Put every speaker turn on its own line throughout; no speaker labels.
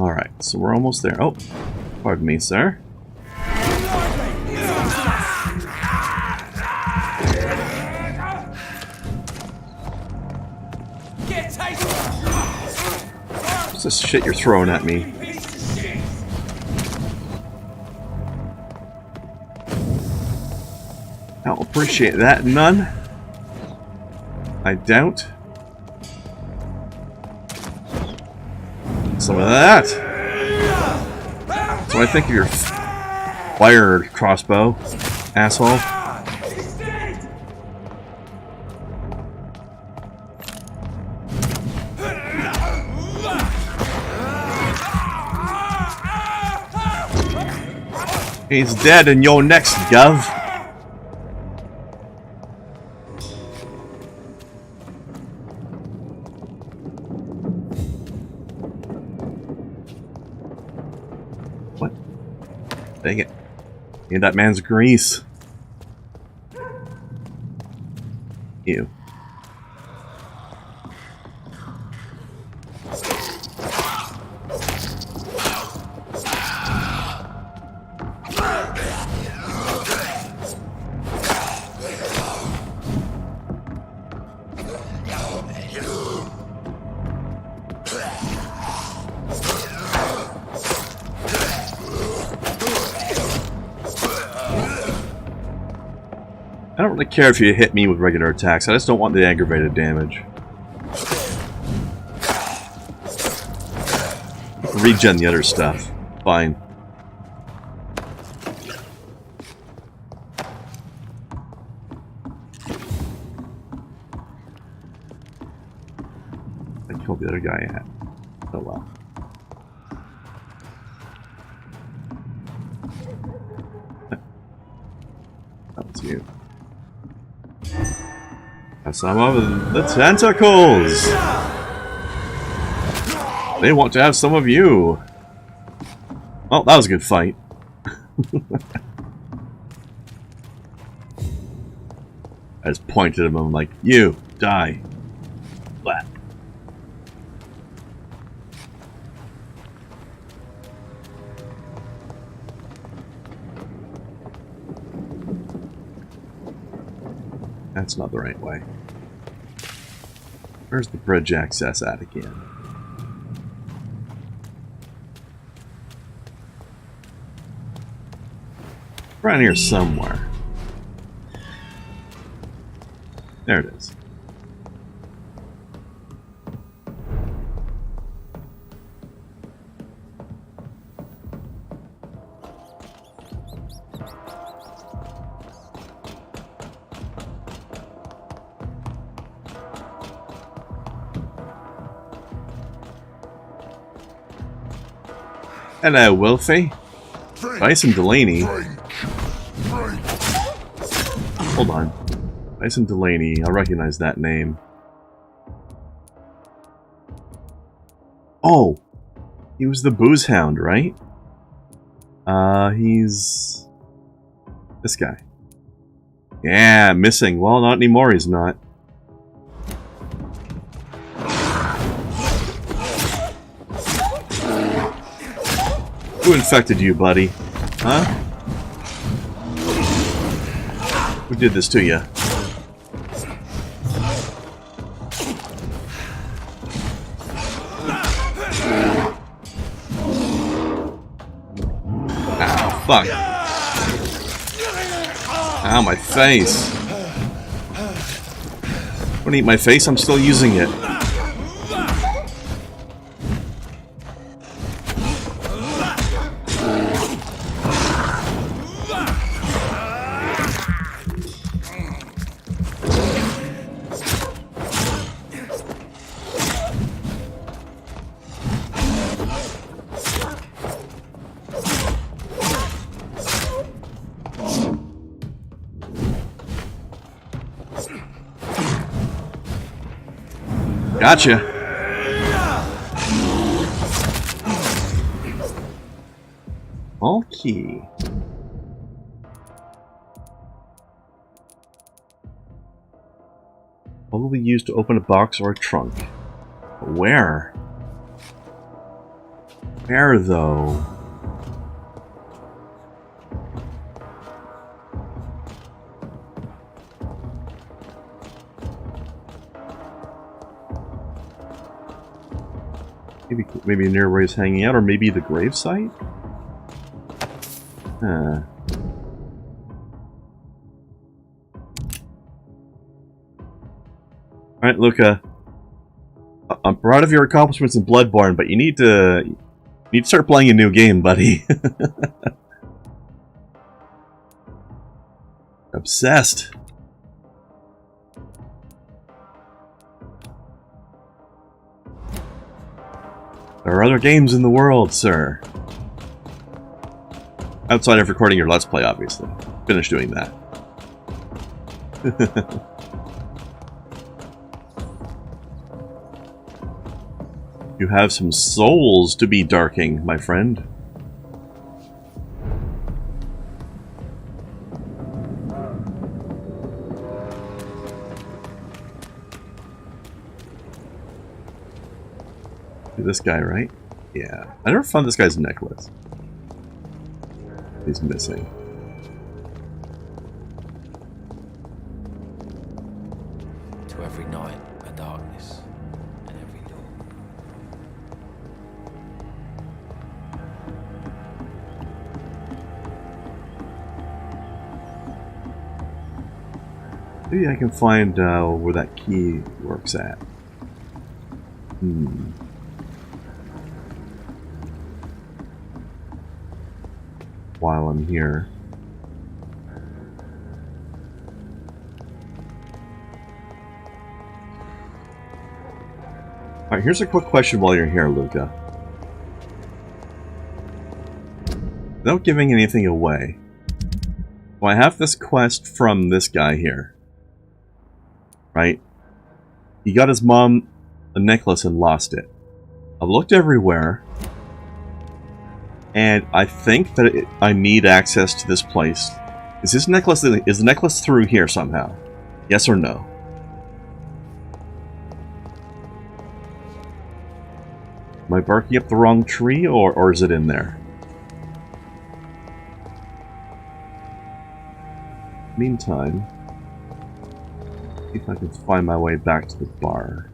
Alright, so we're almost there. Oh, pardon me, sir. What's this shit you're throwing at me? I don't appreciate that, none. I doubt. Some of that. So I think of your fire crossbow, asshole. He's dead and you're next, Gov. What? Dang it. Need that man's grease. Ew. I don't really care if you hit me with regular attacks, I just don't want the aggravated damage. Regen the other stuff. Fine. I killed the other guy at. Oh well. That was you. Some of the tentacles! They want to have some of you! Well, that was a good fight. I just pointed at him and I'm like, you, die. Blah. That's not the right way. Where's the bridge access at again? Around here somewhere. There it is. Hello, Wolfie. Bison Delaney. Hold on. Bison Delaney. I recognize that name. Oh! He was the booze hound, right? He's... this guy. Yeah, missing. Well, not anymore, he's not. Who infected you, buddy? Huh? Who did this to you? Ow, fuck. Ow, my face. Wanna eat my face? I'm still using it. Gotcha. All key. Probably used to open a box or a trunk. But where? Where, though? Maybe near where he's hanging out, or maybe the gravesite? Huh. Alright, Luca. I'm proud of your accomplishments in Bloodborne, but you need to start playing a new game, buddy. Obsessed. There are other games in the world, sir. Outside of recording your Let's Play, obviously. Finish doing that. You have some souls to be darking, my friend. This guy, right? Yeah. I never found this guy's necklace. He's missing.
To every night a darkness, and every dawn.
Maybe I can find where that key works at. While I'm here. Alright, here's a quick question while you're here, Luca. Without giving anything away, well, I have this quest from this guy here. Right? He got his mom a necklace and lost it. I've looked everywhere, and I think that I need access to this place. Is the necklace through here somehow? Yes or no? Am I barking up the wrong tree, or is it in there? Meantime, see if I can find my way back to the bar.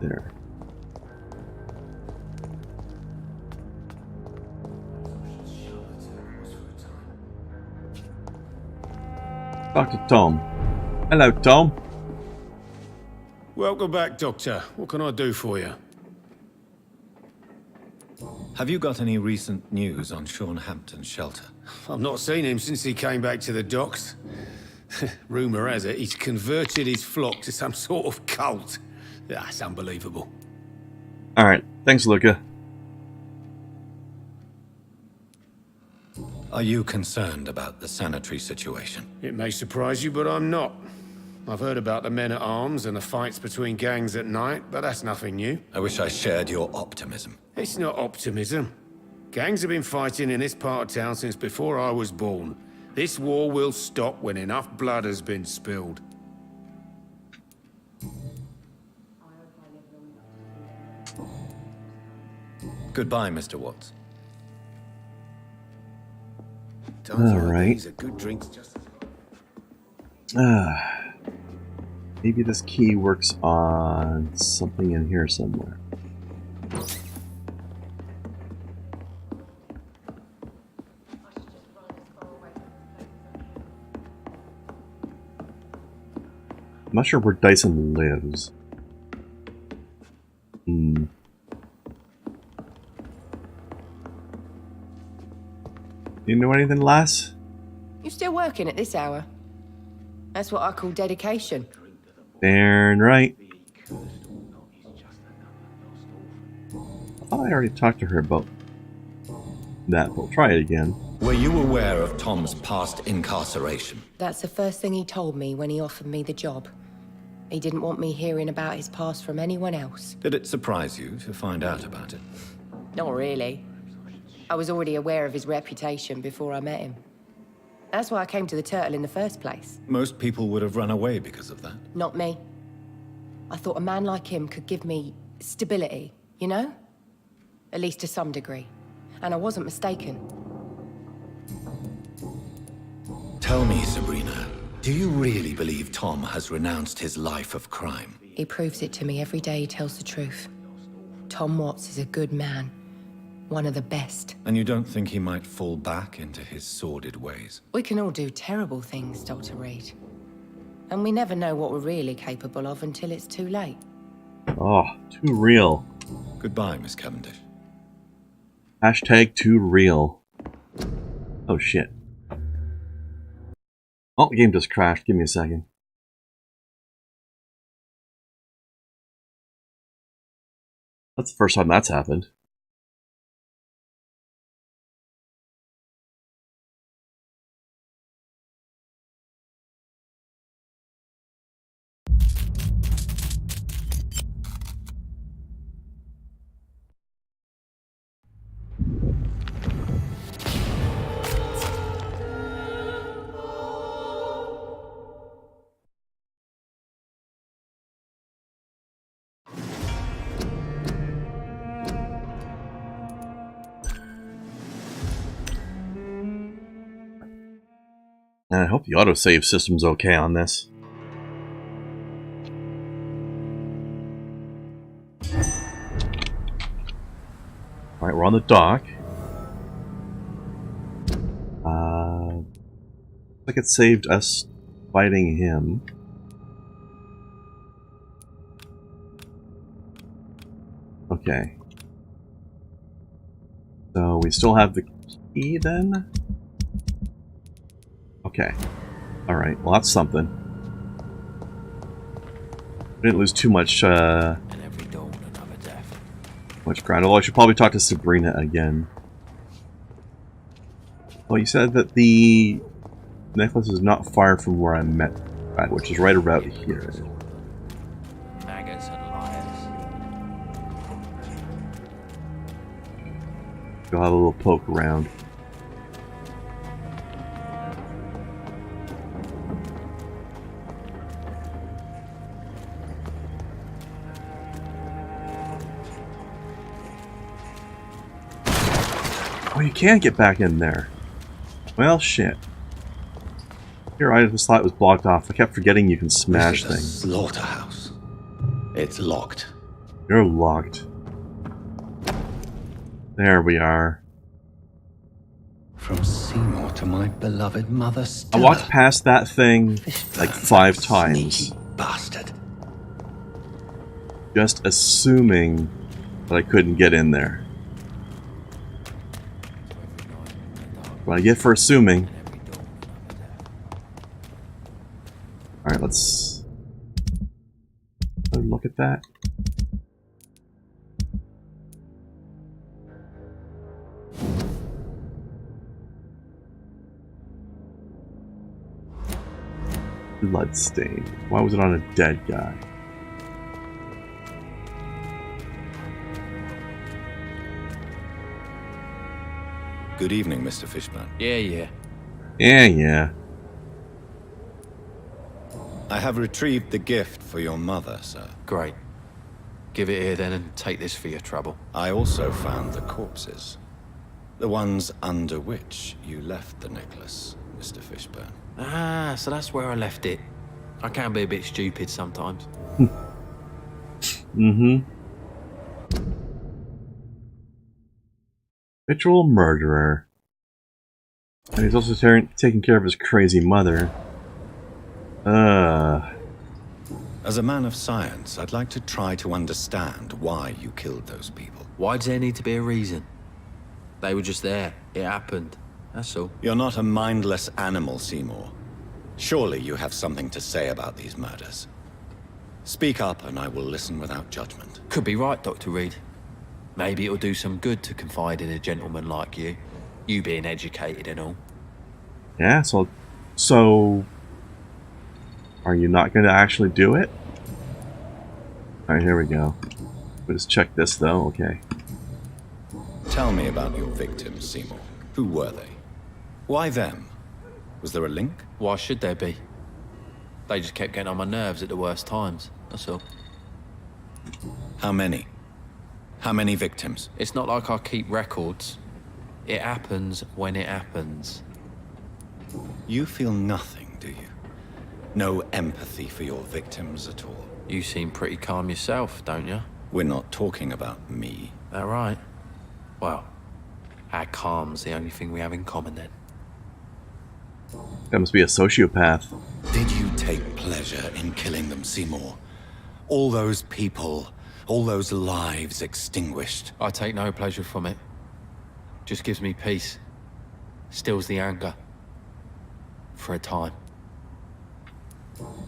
There. Dr. Tom. Hello, Tom.
Welcome back, Doctor. What can I do for you?
Have you got any recent news on Sean Hampton's shelter?
I've not seen him since he came back to the docks. Rumour has it he's converted his flock to some sort of cult. That's unbelievable.
Alright, thanks, Luca.
Are you concerned about the sanitary situation?
It may surprise you, but I'm not. I've heard about the men-at-arms and the fights between gangs at night, but that's nothing new.
I wish I shared your optimism.
It's not optimism. Gangs have been fighting in this part of town since before I was born. This war will stop when enough blood has been spilled.
Goodbye, Mr. Watts.
Times like
Alright.
these are good drinks just
Maybe this key works on something in here somewhere. I'm not sure where Dyson lives. You know anything, lass?
You still working at this hour? That's what I call dedication.
Darn right. I thought I already talked to her about that. We'll try it again.
Were you aware of Tom's past incarceration?
That's the first thing he told me when he offered me the job. He didn't want me hearing about his past from anyone else.
Did it surprise you to find out about it?
Not really. I was already aware of his reputation before I met him. That's why I came to the Turtle in the first place.
Most people would have run away because of that.
Not me. I thought a man like him could give me stability, you know? At least to some degree. And I wasn't mistaken.
Tell me, Sabrina, do you really believe Tom has renounced his life of crime?
He proves it to me every day he tells the truth. Tom Watts is a good man. One of the best.
And you don't think he might fall back into his sordid ways?
We can all do terrible things, Dr. Reid. And we never know what we're really capable of until it's too late.
Oh, too real.
Goodbye, Miss Cavendish.
Hashtag too real. Oh shit. Oh, the game just crashed. Give me a second. That's the first time that's happened. I hope the autosave system's okay on this. Alright, we're on the dock. Looks like it saved us fighting him. Okay. So we still have the key then? Okay. Alright, well that's something. We didn't lose too much,
And every dawn another death.
much ground. Although I should probably talk to Sabrina again. Well, you said that the necklace is not far from where I met at, which is right about here.
Maggots and liars.
Go have a little poke around. Oh, you can't get back in there. Well, shit. Your item slot was blocked off. I kept forgetting you can smash
This is a
things.
slaughterhouse. It's locked.
You're locked. There we are.
From Seymour to my beloved mother
I
Stella.
walked past that thing
This
like
Vern's
5
a
times,
sneaky bastard.
just assuming that I couldn't get in there. What I get for assuming. Alright, let's look at that. Bloodstain. Why was it on a dead guy?
Good evening, Mr. Fishburne.
Yeah.
Yeah.
I have retrieved the gift for your mother, sir.
Great. Give it here then and take this for your trouble.
I also found the corpses. The ones under which you left the necklace, Mr. Fishburne.
Ah, so that's where I left it. I can be a bit stupid sometimes.
Mm-hmm. Habitual murderer. And he's also taking care of his crazy mother.
As a man of science, I'd like to try to understand why you killed those people.
Why does there need to be a reason? They were just there. It happened. That's all.
You're not a mindless animal, Seymour. Surely you have something to say about these murders. Speak up and I will listen without judgment.
Could be right, Dr. Reid. Maybe it'll do some good to confide in a gentleman like you. You being educated and all.
Yeah, so are you not going to actually do it? Alright, here we go. Let's check this though, okay.
Tell me about your victims, Seymour. Who were they? Why them? Was there a link?
Why should there be? They just kept getting on my nerves at the worst times, that's all.
How many? How many victims?
It's not like I keep records. It happens when it happens.
You feel nothing, do you? No empathy for your victims at all?
You seem pretty calm yourself, don't you?
We're not talking about me.
That right? Well, our calm's the only thing we have in common then.
That must be a sociopath.
Did you take pleasure in killing them, Seymour? All those people, all those lives extinguished.
I take no pleasure from it. Just gives me peace. Stills the anger. For a time.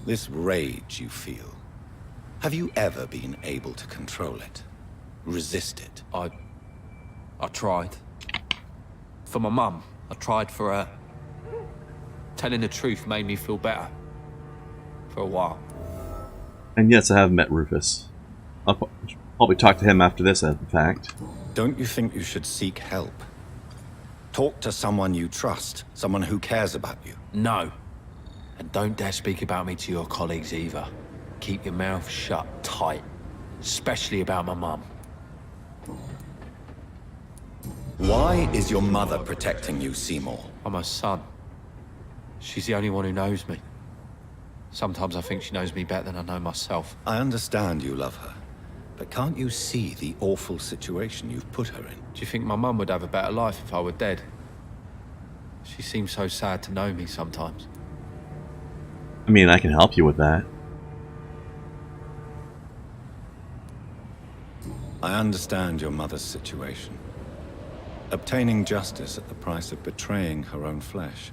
This rage you feel, have you ever been able to control it? Resist it?
I tried. For my mum. I tried for her. Telling the truth made me feel better. For a while.
And yes, I have met Rufus. I'll probably talk to him after this, in fact.
Don't you think you should seek help? Talk to someone you trust, someone who cares about you.
No. And don't dare speak about me to your colleagues either. Keep your mouth shut tight. Especially about my mum.
Why is your mother protecting you, Seymour?
I'm her son. She's the only one who knows me. Sometimes I think she knows me better than I know myself.
I understand you love her, but can't you see the awful situation you've put her in?
Do you think my mum would have a better life if I were dead? She seems so sad to know me sometimes.
I mean, I can help you with that.
I understand your mother's situation. Obtaining justice at the price of betraying her own flesh.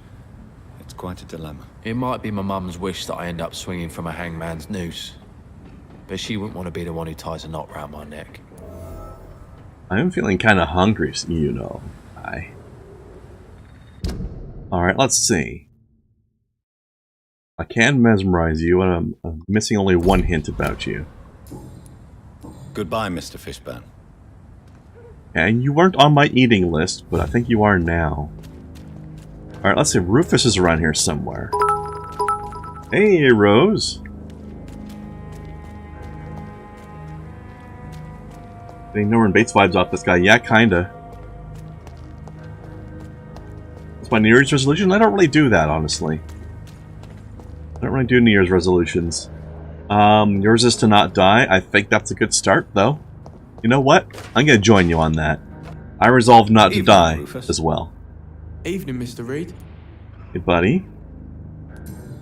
It's quite a dilemma.
It might be my mum's wish that I end up swinging from a hangman's noose. But she wouldn't want to be the one who ties a knot round my neck.
I'm feeling kind of hungry, you know. Alright, let's see. I can mesmerize you, and I'm missing only one hint about you.
Goodbye, Mr. Fishburne.
And you weren't on my eating list, but I think you are now. Alright, let's see. Rufus is around here somewhere. Hey, Rose. Getting Norman Bates vibes off this guy. Yeah, kinda. It's my New Year's resolution? I don't really do that, honestly. I don't really do New Year's resolutions. Yours is to not die. I think that's a good start, though. You know what? I'm gonna join you on that. I resolve not to die
Rufus.
as well.
Evening, Mr. Reid.
Hey, buddy.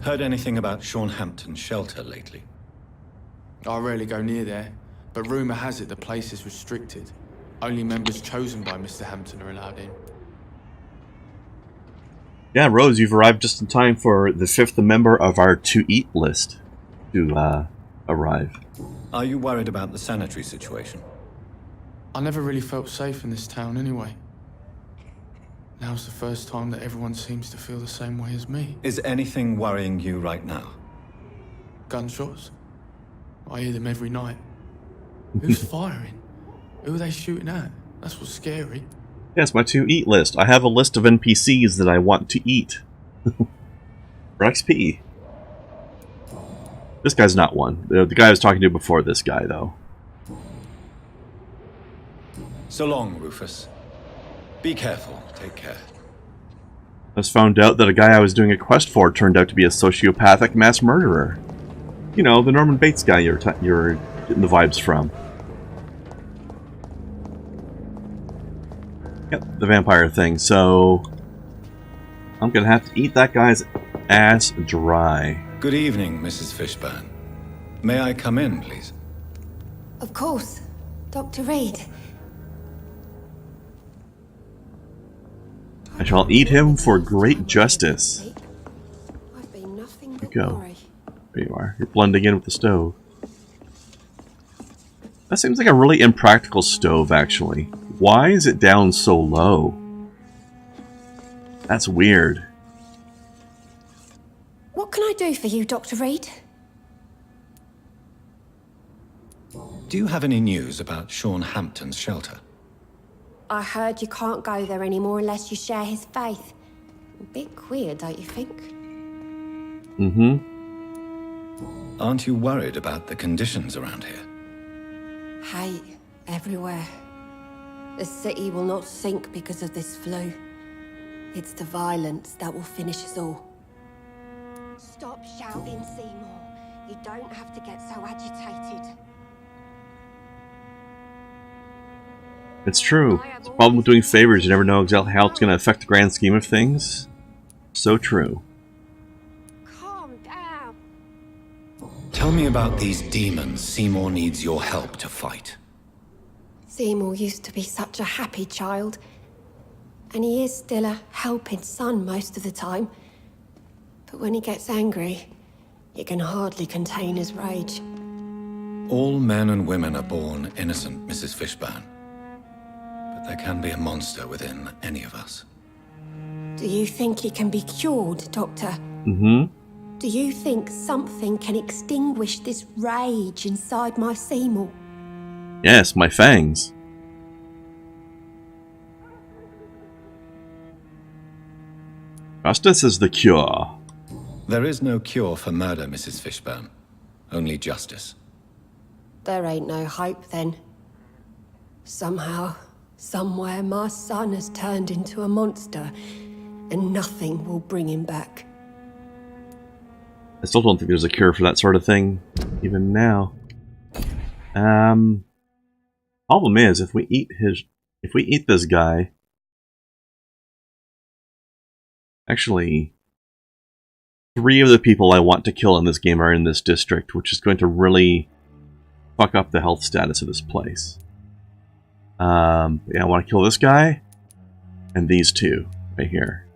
Heard anything about Sean Hampton's shelter lately?
I rarely go near there, but rumour has it the place is restricted. Only members chosen by Mr. Hampton are allowed in.
Yeah, Rose, you've arrived just in time for the 5th member of our to-eat list to arrive.
Are you worried about the sanitary situation?
I never really felt safe in this town anyway. Now's the first time that everyone seems to feel the same way as me.
Is anything worrying you right now?
Gunshots? I hear them every night. Who's firing? Who are they shooting at? That's what's scary.
Yes, my to-eat list. I have a list of NPCs that I want to eat. For XP. This guy's not one. The guy I was talking to before this guy, though.
So long, Rufus. Be careful. Take care.
I just found out that a guy I was doing a quest for turned out to be a sociopathic mass murderer. You know, the Norman Bates guy you're getting the vibes from. Yep, the vampire thing. So I'm gonna have to eat that guy's ass dry.
Good evening, Mrs. Fishburne. May I come in, please?
Of course. Dr. Reid.
I shall eat him for great justice.
I've been nothing but
Go.
worry.
There you are. You're blending in with the stove. That seems like a really impractical stove, actually. Why is it down so low? That's weird.
What can I do for you, Dr. Reid?
Do you have any news about Sean Hampton's shelter?
I heard you can't go there anymore unless you share his faith. A bit queer, don't you think?
Mm-hmm.
Aren't you worried about the conditions around here?
Hate everywhere. The city will not sink because of this flu. It's the violence that will finish us all. Stop shouting, Seymour. You don't have to get so agitated.
It's true. It's a problem with doing favors. You never know exactly how it's going to affect the grand scheme of things. So true.
Calm down.
Tell me about these demons Seymour needs your help to fight.
Seymour used to be such a happy child. And he is still a helping son most of the time. But when he gets angry, he can hardly contain his rage.
All men and women are born innocent, Mrs. Fishburne. But there can be a monster within any of us.
Do you think he can be cured, Doctor?
Mm-hmm.
Do you think something can extinguish this rage inside my Seymour?
Yes, my fangs. Justice is the cure.
There is no cure for murder, Mrs. Fishburne. Only justice.
There ain't no hope then. Somehow, somewhere, my son has turned into a monster, and nothing will bring him back.
I still don't think there's a cure for that sort of thing, even now. Problem is, if we eat this guy, actually, 3 of the people I want to kill in this game are in this district, which is going to really fuck up the health status of this place. Yeah, I want to kill this guy, and these 2 right here.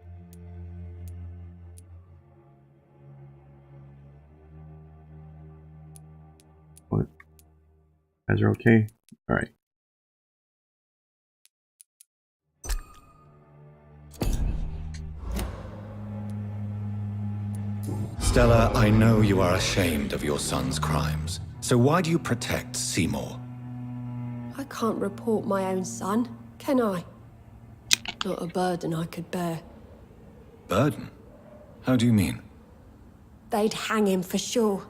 What? You guys are okay? Alright.
Stella, I know you are ashamed of your son's crimes. So why do you protect Seymour?
I can't report my own son, can I? Not a burden I could bear.
Burden? How do you mean?
They'd hang him for sure.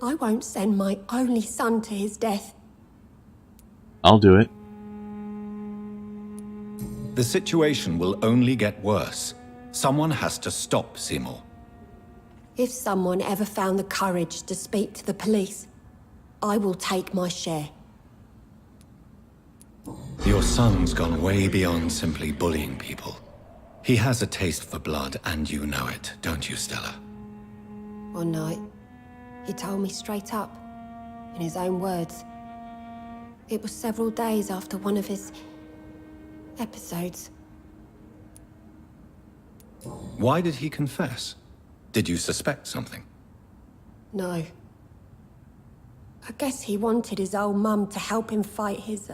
I won't send my only son to his death.
I'll do it.
The situation will only get worse. Someone has to stop Seymour.
If someone ever found the courage to speak to the police, I will take my share.
Your son's gone way beyond simply bullying people. He has a taste for blood, and you know it, don't you, Stella?
One night, he told me straight up, in his own words. It was several days after one of his episodes.
Why did he confess? Did you suspect something?
No. I guess he wanted his old mum to help him fight his,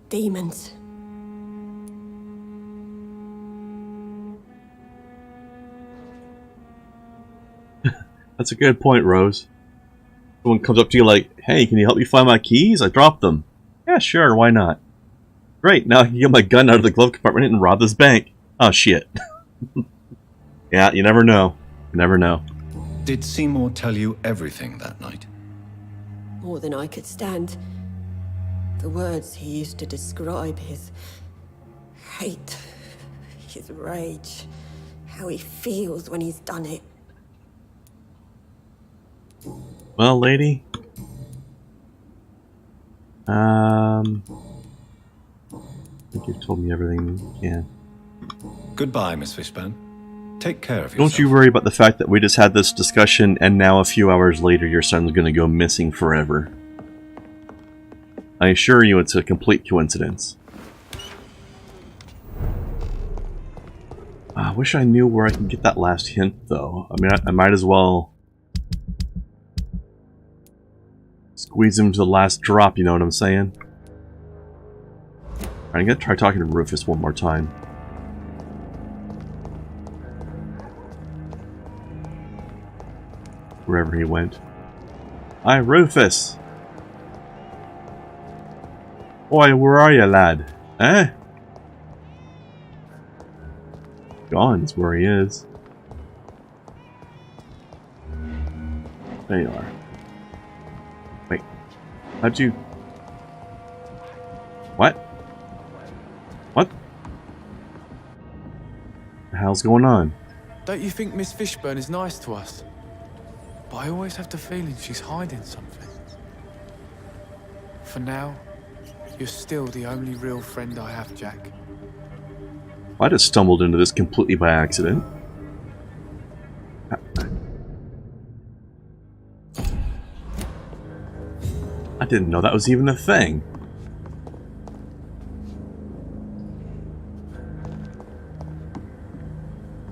demons.
That's a good point, Rose. Someone comes up to you like, hey, can you help me find my keys? I dropped them. Yeah, sure, why not? Great, now I can get my gun out of the glove compartment and rob this bank. Oh, shit. Yeah, you never know. You never know.
Did Seymour tell you everything that night?
More than I could stand. The words he used to describe his hate, his rage, how he feels when he's done it.
Well, lady. I think you've told me everything you can.
Goodbye, Miss Fishburne. Take care of yourself.
Don't you worry about the fact that we just had this discussion and now a few hours later your son's gonna go missing forever. I assure you it's a complete coincidence. I wish I knew where I can get that last hint, though. I mean, I might as well squeeze him to the last drop, you know what I'm saying? Alright, I'm gonna try talking to Rufus one more time. Wherever he went. Hi, Rufus! Boy, where are you, lad? Eh? Gone is where he is. There you are. Wait. How'd you... What? What? The hell's going on?
Don't you think Miss Fishburne is nice to us? But I always have the feeling she's hiding something. For now, you're still the only real friend I have, Jack.
I just stumbled into this completely by accident. I didn't know that was even a thing.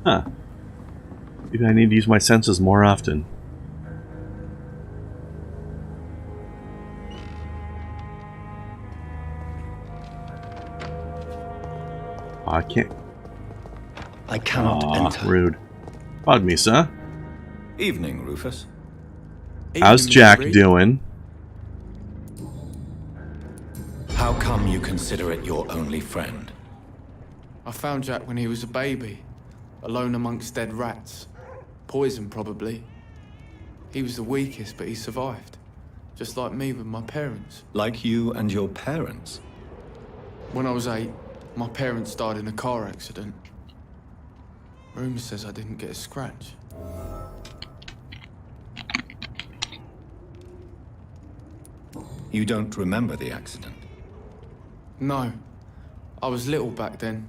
Huh. Maybe I need to use my senses more often. I can't.
I cannot enter.
Rude. Pardon me, sir.
Evening, Rufus.
How's
Evening,
Jack
Reid.
doing?
How come you consider it your only friend?
I found Jack when he was a baby, alone amongst dead rats. Poison, probably. He was the weakest, but he survived. Just like me with my parents.
Like you and your parents?
When I was 8, my parents died in a car accident. Rumour says I didn't get a scratch.
You don't remember the accident?
No. I was little back then.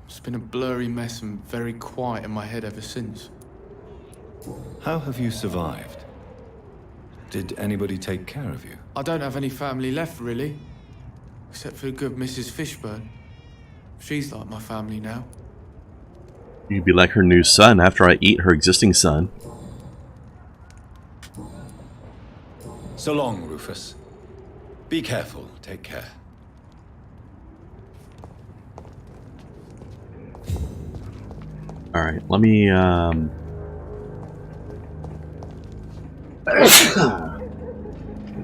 It's been a blurry mess and very quiet in my head ever since.
How have you survived? Did anybody take care of you?
I don't have any family left, really. Except for the good Mrs. Fishburne. She's like my family now.
You'd be like her new son after I eat her existing son.
So long, Rufus. Be careful. Take care.
Alright, let me,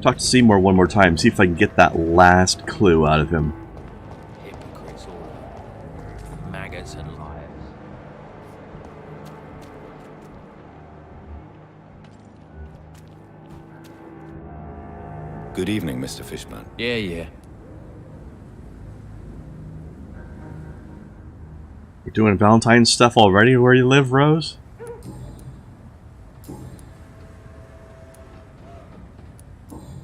talk to Seymour one more time, see if I can get that last clue out of him.
Hypocrites all. Maggots and liars.
Good evening, Mr. Fishburne.
Yeah.
We're doing Valentine's stuff already where you live, Rose?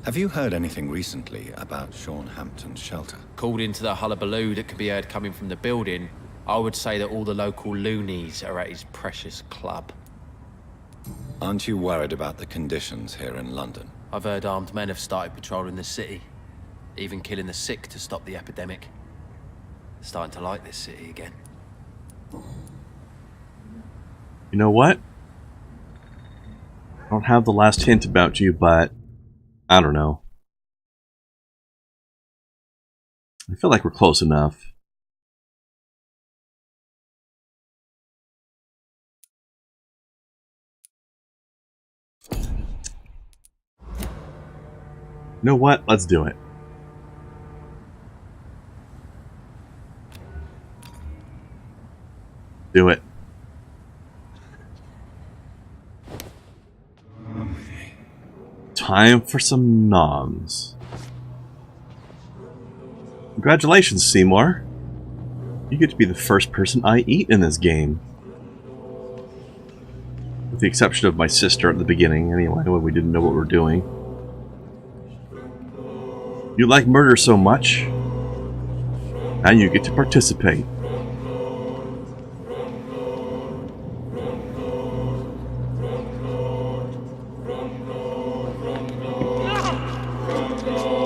Have you heard anything recently about Sean Hampton's shelter?
Called into the hullabaloo that could be heard coming from the building, I would say that all the local loonies are at his precious club.
Aren't you worried about the conditions here in London?
I've heard armed men have started patrolling the city, even killing the sick to stop the epidemic. Starting to like this city again.
You know what? I don't have the last hint about you, but I don't know. I feel like we're close enough. You know what? Let's do it. Do it. Time for some noms. Congratulations, Seymour. You get to be the first person I eat in this game. With the exception of my sister at the beginning, anyway, when we didn't know what we were doing. You like murder so much, now you get to participate.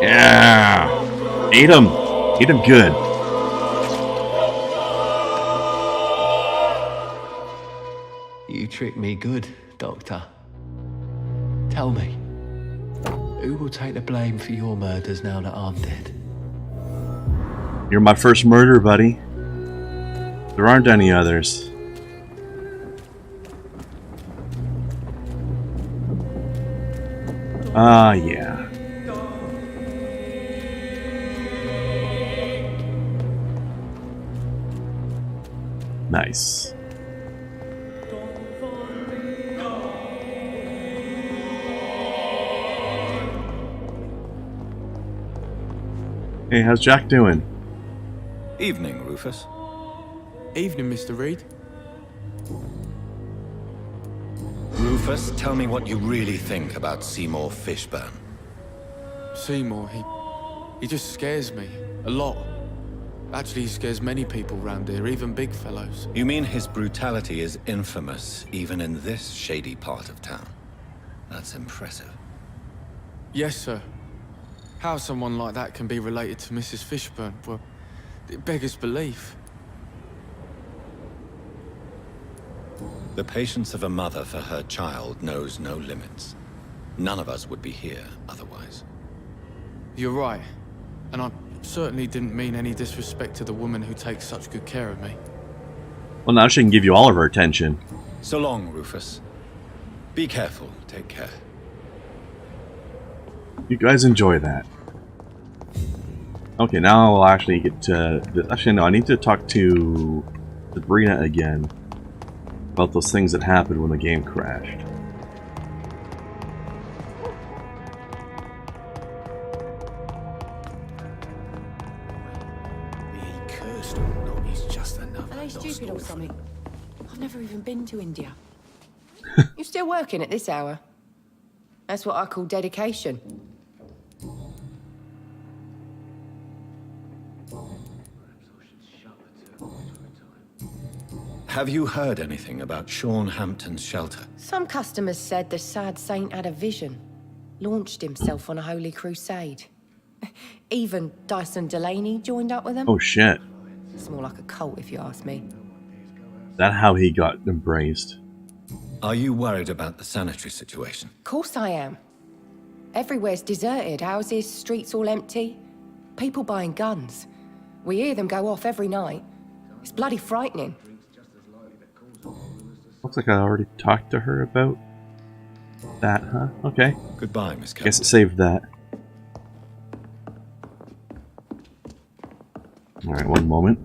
Yeah! Eat him! Eat him good.
You tricked me good, Doctor. Tell me, who will take the blame for your murders now that I'm dead?
You're my first murder, buddy. There aren't any others. Ah, yeah. Nice. Hey, how's Jack doing?
Evening, Rufus.
Evening, Mr. Reid.
Rufus, tell me what you really think about Seymour Fishburne.
Seymour, he just scares me. A lot. Actually, he scares many people round here, even big fellows.
You mean his brutality is infamous, even in this shady part of town? That's impressive.
Yes, sir. How someone like that can be related to Mrs. Fishburne, well, it beggars belief.
The patience of a mother for her child knows no limits. None of us would be here otherwise.
You're right. And I certainly didn't mean any disrespect to the woman who takes such good care of me.
Well, now she can give you all of her attention.
So long, Rufus. Be careful. Take care.
You guys enjoy that. Okay, now I'll actually get to... Actually, no, I need to talk to Sabrina again about those things that happened when the game crashed.
Are they stupid or something? I've never even been to India. You're still working at this hour? That's what I call dedication.
Have you heard anything about Sean Hampton's shelter?
Some customers said the sad saint had a vision. Launched himself on a holy crusade. Even Dyson Delaney joined up with him.
Oh shit.
It's more like a cult if you ask me.
That how he got embraced.
Are you worried about the sanitary situation?
Of course I am. Everywhere's deserted, houses, streets all empty. People buying guns. We hear them go off every night. It's bloody frightening.
Looks like I already talked to her about that, huh? Okay.
Goodbye, Miss Kelly.
Guess it saved that. Alright, one moment.